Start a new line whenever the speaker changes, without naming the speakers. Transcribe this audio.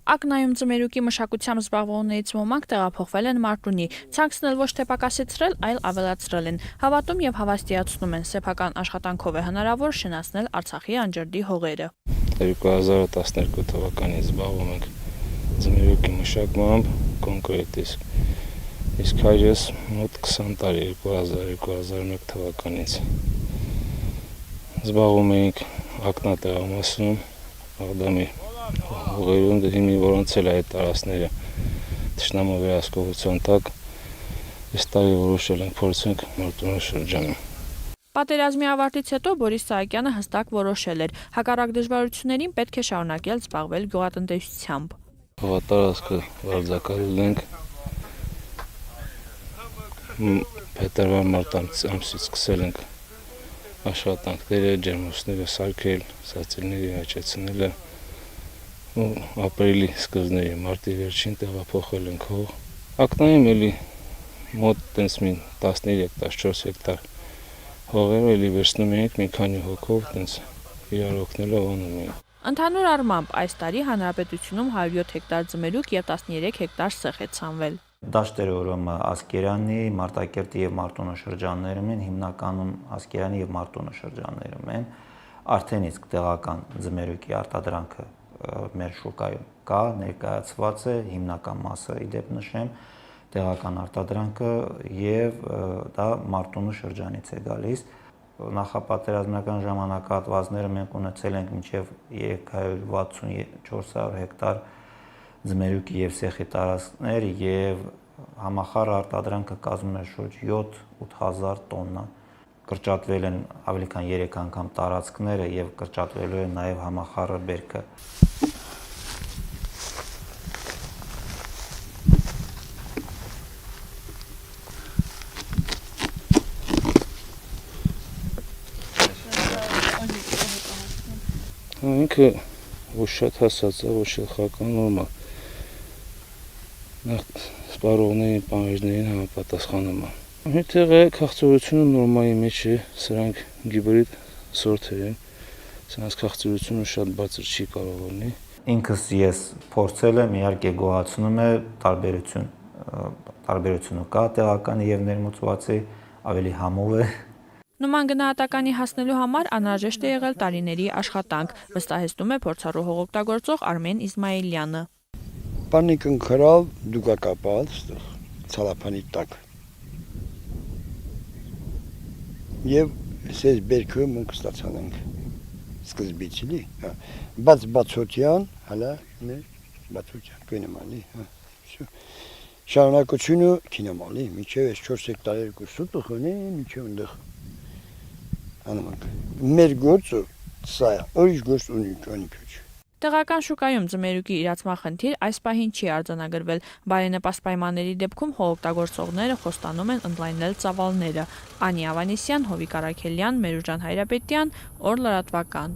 Ակնայում ձմերուկի մշակությամբ զբաղվողներից ոմանք տեղափոխվել են Մարտունի, ցանքն էլ ոչ թե պակասեցրել, այլ ավելացրել են, հավատում եւ հավաստիացնում են, սեփական աշխատանքով է հնարավոր շնացնել Արցախի անջրդի հողերը։
2012 թվականից զբաղվում ենք ձմերուկի մշակմամբ կոնկրետ իսկ հայրս մոտ 20 տարի 2000-2001 թվականից զբաղվում էինք ակնատեղամասում, Աղդամի հողերում, հիմի որոնց էլ այդ տարածքները թշնամու վերահսկողության տակ այս տարի որոշել ենք փորձենք Մարտունու շրջանում։
Պատերազմի ավարտից հետո Բորիս Սահակյանը հստակ որոշել էր, հակառակ դժվարություններին պետք է շարունակել զբաղվել գյուղատնտեսությամբ։
Հողատարածքը վարձակալել ենք փետրվար-մարտ ամսից սկսել ենք աշխատանքները, ջերմոցները սարքել, սացիլների աճեցնելը ու ապրիլի սկզբների մարտի վերջին տեղափոխել ենք հող։ Ակնայում էլի մոտ տենց մի 13-14 հեկտար հողեր էլի վերցնում էինք մի քանի հոգով, տենց իրար օգնելով անում էինք։
Ընդհանուր առմամբ այս տարի հանրապետությունում 107 հեկտար ձմերուկ եւ 13 հեկտար սեխ է ցանվել։
Դաշտերը ուրեմն Ասկերանի, Մարտակերտի եւ Մարտունու շրջաններում են, հիմնականում Ասկերանի եւ Մարտունու շրջաններում են։ Արդեն իսկ տեղական ձմերուկի արտադրանքը մեր շուկայում կա, ներկայացված է, հիմնական մասը իդեպ նշեմ, տեղական արտադրանքը եւ դա Մարտունու շրջանից է գալիս։ Նախապատերազմական ժամանակահատվածները մենք ունեցել ենք մինչև 360-400 հեկտար ձմերուկի եւ սեխի տարածքներ եւ համախառը արտադրանքը կազմում է շուրջ 7-8000 տոննա։ Կրճատվել են ավելի քան 3 անգամ տարածքները եւ կրճատվելու է նաեւ համախառը բերքը։
Ինքը ոչ շատ հասած է, ոչ շախական նորմալ։ Նախ սպառողներին, պահեջներին համապատասխանում է։ Հետեղ է քաղցրությունը նորմայի մեջ է, սրանք գիբրիդ սորտեր են, սրանց քաղցրությունը շատ բարձր չի կարող լինի։
Ինքս ես փորձել եմ, իհարկե գոհացնում է տարբերությունը կա տեղականի եւ ներմուծվածի, ավելի համով է։
Նման գնահատականի հասնելու համար անհրաժեշտ է եղել տարիների աշխատանք, վստահեցնում է փորձառու հողօգտագործող Արմեն Իսմայելյանը։
Պանիկն քրավ դուկա կապած, ցալափանի տակ։ Եվ սես բերքը մենք ստացանք սկզբից էլի, հա։ Բացօթյան, հələ բացօթյան կնոմալի, հա։ Շարունակությունը կինոմալի, միջև 4 հեկտար երկուսու տխնի, միջև այնտեղ անենք։ Մեր գործը սա է, ուրիշ գործ ունի չէ։
Տեղական շուկայում ձմերուկի իրացման խնդիր այս պահին չի արձանագրվել, բարենպաստ պայմանների դեպքում հողօգտագործողները խոստանում են ընդլայնել ծավալները։ Անի Ավանեսյան, Հովիկ Արաքելյան, Մերուժան Հայրապետյան, Օր լրատվական։